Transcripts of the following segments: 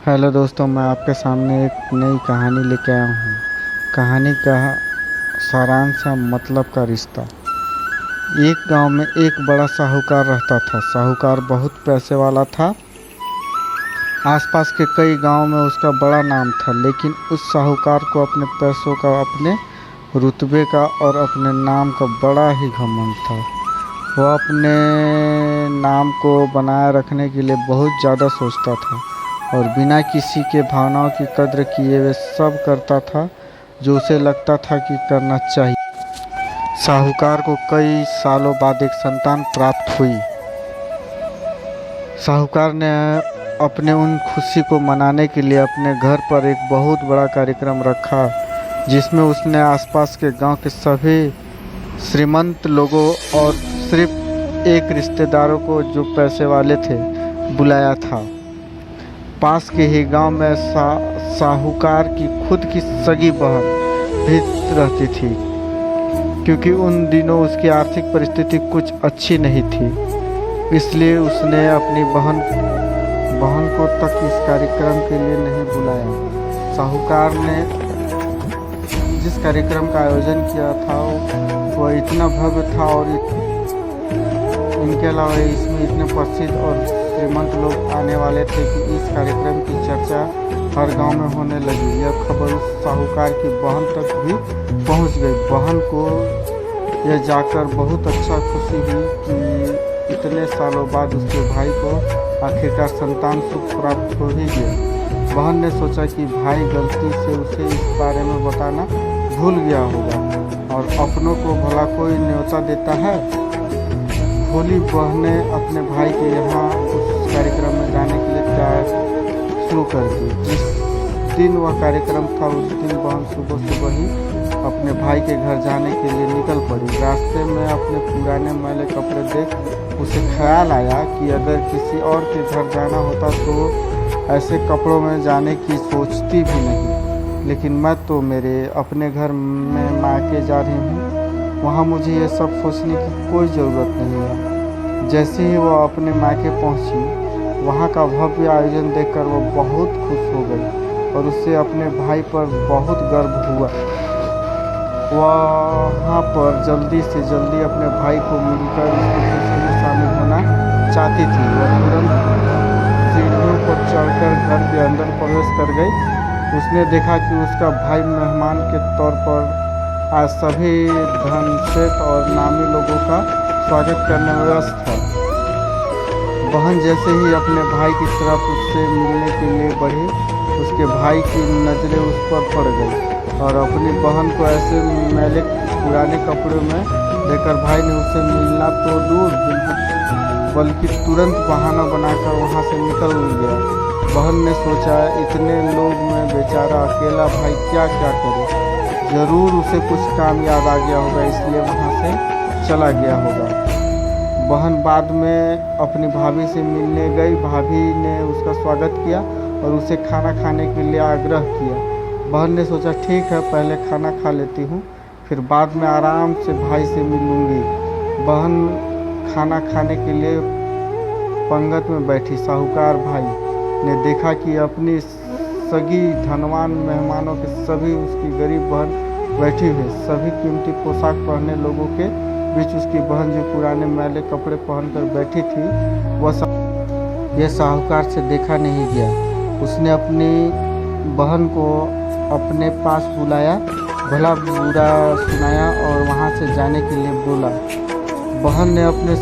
Hello दोस्तों, मैं आपके सामने एक नई कहानी लेके आया हूँ। कहानी का सारांश है मतलब का रिश्ता। एक गांव में एक बड़ा साहूकार रहता था। साहूकार बहुत पैसे वाला था। आसपास के कई गांव में उसका बड़ा नाम था, लेकिन उस साहूकार को अपने पैसों का, अपने रुतबे का और अपने नाम का बड़ा ही घमंड था। वह अपने नाम को बनाए रखने के लिए बहुत ज़्यादा सोचता था और बिना किसी के भावनाओं की कद्र किए वे सब करता था जो उसे लगता था कि करना चाहिए। साहूकार को कई सालों बाद एक संतान प्राप्त हुई। साहूकार ने अपने उन खुशी को मनाने के लिए अपने घर पर एक बहुत बड़ा कार्यक्रम रखा, जिसमें उसने आसपास के गांव के सभी श्रीमंत लोगों और सिर्फ एक रिश्तेदारों को जो पैसे वाले थे बुलाया था। पास के ही गांव में साहूकार की खुद की सगी बहन भी रहती थी, क्योंकि उन दिनों उसकी आर्थिक परिस्थिति कुछ अच्छी नहीं थी। इसलिए उसने अपनी बहन को तक इस कार्यक्रम के लिए नहीं बुलाया। साहूकार ने जिस कार्यक्रम का आयोजन किया था वह इतना भव्य था और इनके अलावा इसमें इतने प्रसिद्ध और श्रीमंत लोग आने वाले थे कि इस कार्यक्रम की चर्चा हर गांव में होने लगी। यह खबर उस साहूकार की बहन तक भी पहुंच गई। बहन को यह जाकर बहुत अच्छा खुशी हुई कि इतने सालों बाद उसके भाई को आखिरकार संतान सुख प्राप्त हो ही गया। बहन ने सोचा कि भाई गलती से उसे इस बारे में बताना भूल गया होगा और अपनों को भला कोई न्योता देता है। भोली बहनें अपने भाई के यहाँ उस कार्यक्रम में जाने के लिए तैयार शुरू कर दी। जिस दिन वह कार्यक्रम था उस दिन बहन सुबह सुबह ही अपने भाई के घर जाने के लिए निकल पड़ी। रास्ते में अपने पुराने मैले कपड़े देख उसे ख्याल आया कि अगर किसी और के घर जाना होता तो ऐसे कपड़ों में जाने की सोचती भी नहीं, लेकिन मैं तो मेरे अपने घर में मायके जा रही हूँ, वहाँ मुझे ये सब सोचने की कोई ज़रूरत नहीं है। जैसे ही वह अपने मायके पहुँची, वहाँ का भव्य आयोजन देखकर वह बहुत खुश हो गई और उससे अपने भाई पर बहुत गर्व हुआ। वहाँ पर जल्दी से जल्दी अपने भाई को मिलकर उसकी खुशी में शामिल होना चाहती थी। वह तुरंत सीढ़ियों पर चढ़कर घर के अंदर प्रवेश कर गई। उसने देखा कि उसका भाई मेहमान के तौर पर आज सभी धनसेठ और नामी लोगों का स्वागत करने में व्यस्त था। बहन जैसे ही अपने भाई की तरफ उससे मिलने के लिए बढ़ी, उसके भाई की नज़रें उस पर पड़ गई और अपनी बहन को ऐसे मैले पुराने कपड़ों में देखकर भाई ने उससे मिलना तो दूर बल्कि तुरंत बहाना बनाकर वहाँ से निकल गया। बहन ने सोचा, इतने लोग में बेचारा अकेला भाई क्या क्या करे, ज़रूर उसे कुछ काम याद आ गया होगा, इसलिए वहाँ से चला गया होगा। बहन बाद में अपनी भाभी से मिलने गई। भाभी ने उसका स्वागत किया और उसे खाना खाने के लिए आग्रह किया। बहन ने सोचा, ठीक है, पहले खाना खा लेती हूँ, फिर बाद में आराम से भाई से मिलूँगी। बहन खाना खाने के लिए पंगत में बैठी। साहूकार भाई ने देखा कि अपनी सगी धनवान मेहमानों के सभी उसकी गरीब बहन बैठी हुई, सभी कीमती पोशाक पहने लोगों के बीच उसकी बहन जो पुराने मैले कपड़े पहनकर बैठी थी, यह साहूकार से देखा नहीं गया। उसने अपनी बहन को अपने पास बुलाया, भला बुरा सुनाया और वहाँ से जाने के लिए बोला। बहन ने अपने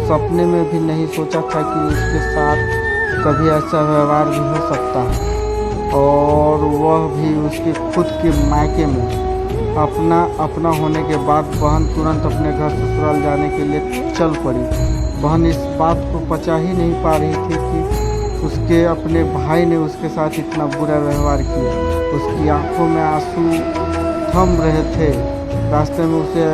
सपने में भी नहीं सोचा था कि उसके साथ कभी ऐसा व्यवहार भी हो सकता है, और वह भी उसके खुद के मायके में। अपना होने के बाद बहन तुरंत अपने घर ससुराल जाने के लिए चल पड़ी। बहन इस बात को पचा ही नहीं पा रही थी कि उसके अपने भाई ने उसके साथ इतना बुरा व्यवहार किया। उसकी आंखों में आंसू थम रहे थे। रास्ते में उसे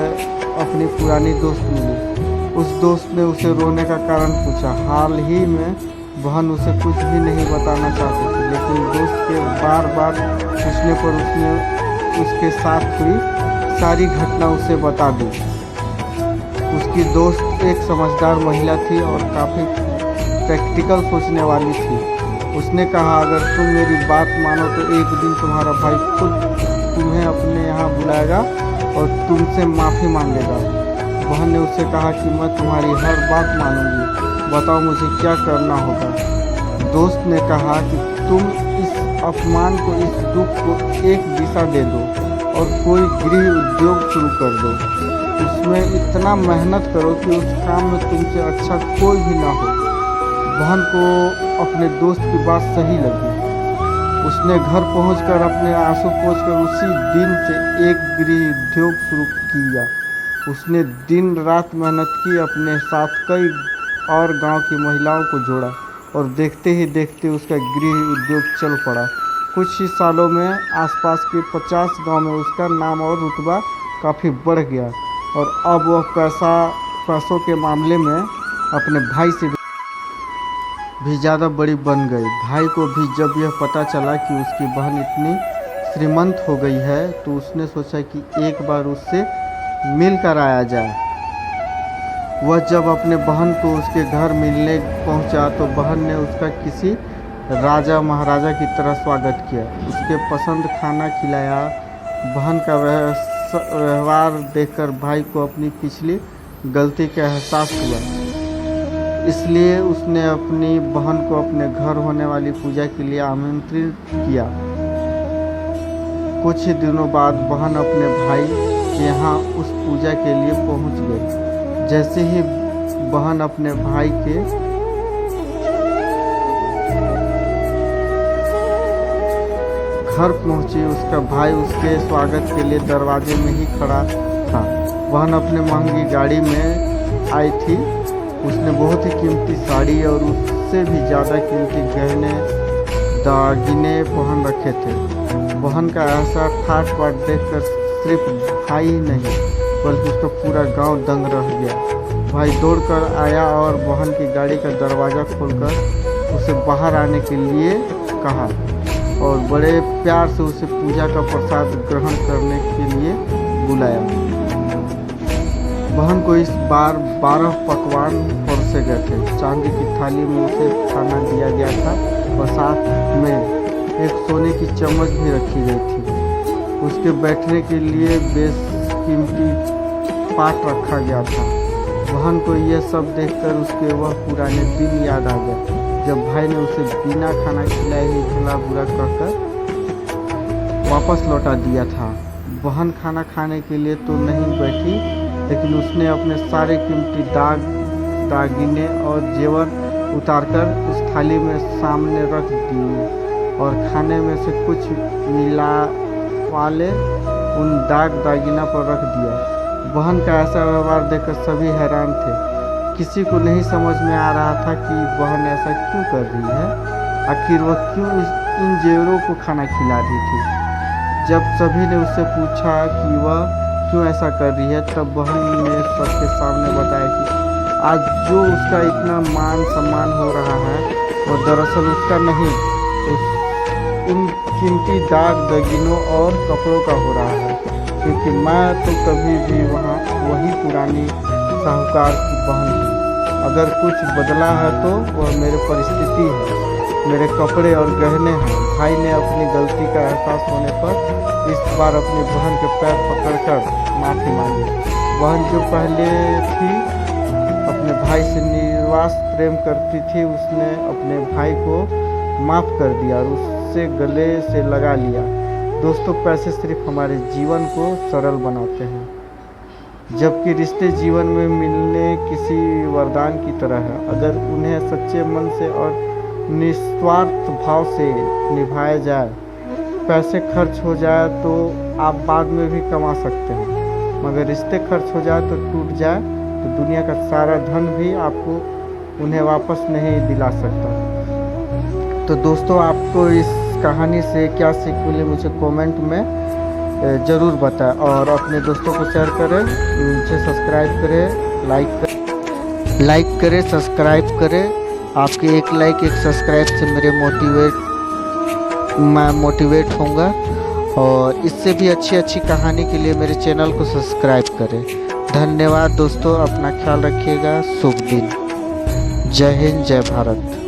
अपनी पुरानी दोस्त मिली। उस दोस्त ने उसे रोने का कारण पूछा। हाल ही में बहन उसे कुछ भी नहीं बताना चाहती थी, लेकिन दोस्त के बार बार पूछने पर उसने उसके साथ हुई सारी घटना उसे बता दी। उसकी दोस्त एक समझदार महिला थी और काफ़ी प्रैक्टिकल सोचने वाली थी। उसने कहा अगर तुम मेरी बात मानो तो एक दिन तुम्हारा भाई खुद तुम्हें अपने यहाँ बुलाएगा और तुमसे माफ़ी मांगेगा। बहन ने उससे कहा कि मैं तुम्हारी हर बात मानूंगी, बताओ मुझे क्या करना होगा। दोस्त ने कहा कि तुम इस अपमान को, इस दुख को एक दिशा दे दो और कोई गृह उद्योग शुरू कर दो। उसमें इतना मेहनत करो कि उस काम में तुमसे अच्छा कोई भी ना हो। बहन को अपने दोस्त की बात सही लगी। उसने घर पहुंचकर अपने आंसू पोंछकर उसी दिन से एक गृह उद्योग शुरू किया। उसने दिन रात मेहनत की, अपने साथ कई और गांव की महिलाओं को जोड़ा और देखते ही देखते उसका गृह उद्योग चल पड़ा। कुछ ही सालों में आसपास के 50 गांव में उसका नाम और रुतबा काफ़ी बढ़ गया और अब वह पैसों के मामले में अपने भाई से भी ज़्यादा बड़ी बन गई। भाई को भी जब यह पता चला कि उसकी बहन इतनी श्रीमंत हो गई है तो उसने सोचा कि एक बार उससे मिल कर आया जाए। वह जब अपने बहन को उसके घर मिलने पहुंचा तो बहन ने उसका किसी राजा महाराजा की तरह स्वागत किया, उसके पसंद खाना खिलाया। बहन का व्यवहार देखकर भाई को अपनी पिछली गलती का एहसास हुआ, इसलिए उसने अपनी बहन को अपने घर होने वाली पूजा के लिए आमंत्रित किया। कुछ ही दिनों बाद बहन अपने भाई के यहाँ उस पूजा के लिए पहुँच गई। जैसे ही बहन अपने भाई के घर पहुंची, उसका भाई उसके स्वागत के लिए दरवाजे में ही खड़ा था। बहन अपने महंगी गाड़ी में आई थी। उसने बहुत ही कीमती साड़ी और उससे भी ज़्यादा कीमती गहने दागिने पहन रखे थे। बहन का ऐसा ठाट बाट देखकर सिर्फ भाई ही नहीं बल्कि उसका पूरा गांव दंग रह गया। भाई दौड़कर आया और बहन की गाड़ी का दरवाज़ा खोलकर उसे बाहर आने के लिए कहा और बड़े प्यार से उसे पूजा का प्रसाद ग्रहण करने के लिए बुलाया। बहन को इस बार 12 पकवान परोसे गए थे। चांदी की थाली में उसे खाना दिया गया था और साथ में एक सोने की चम्मच भी रखी गई थी। उसके बैठने के लिए बेशकीमती पाट रखा गया था। बहन को यह सब देखकर उसके वह पुराने दिन याद आ गए जब भाई ने उसे बिना खाना खिलाए ही भला बुरा कहकर वापस लौटा दिया था। बहन खाना खाने के लिए तो नहीं बैठी, लेकिन उसने अपने सारे कीमती दागिने और जेवर उतारकर उस थाली में सामने रख दिए और खाने में से कुछ मिला वाले उन दागिना पर रख दिया। बहन का ऐसा व्यवहार देखकर सभी हैरान थे। किसी को नहीं समझ में आ रहा था कि बहन ऐसा क्यों कर रही है, आखिर वह क्यों इन जेवरों को खाना खिला रही थी। जब सभी ने उससे पूछा कि वह क्यों ऐसा कर रही है, तब बहन ने सबके सामने बताया कि आज जो उसका इतना मान सम्मान हो रहा है वह दरअसल उसका नहीं, उन कीमती दागिनों और कपड़ों का हो रहा है, क्योंकि मैं तो कभी भी वही पुरानी साहूकार की बहन थी। अगर कुछ बदला है तो वह मेरी परिस्थिति है, मेरे कपड़े और गहने हैं। भाई ने अपनी गलती का एहसास होने पर इस बार अपनी बहन के पैर पकड़कर माफ़ी मांगी। बहन जो पहले थी अपने भाई से निर्वास प्रेम करती थी, उसने अपने भाई को माफ़ कर दिया और उससे गले से लगा लिया। दोस्तों, पैसे सिर्फ हमारे जीवन को सरल बनाते हैं, जबकि रिश्ते जीवन में मिलने किसी वरदान की तरह है। अगर उन्हें सच्चे मन से और निस्वार्थ भाव से निभाया जाए, पैसे खर्च हो जाए तो आप बाद में भी कमा सकते हैं, मगर रिश्ते खर्च हो जाए तो टूट जाए तो दुनिया का सारा धन भी आपको उन्हें वापस नहीं दिला सकता। तो दोस्तों, आपको इस कहानी से क्या सीख मिली मुझे कमेंट में ज़रूर बताएं और अपने दोस्तों को शेयर करें, मुझे सब्सक्राइब करें, लाइक करें, सब्सक्राइब करें। आपके एक लाइक एक सब्सक्राइब से मैं मोटिवेट होऊंगा और इससे भी अच्छी कहानी के लिए मेरे चैनल को सब्सक्राइब करें। धन्यवाद दोस्तों, अपना ख्याल रखिएगा। शुभ दिन। जय हिंद, जय भारत।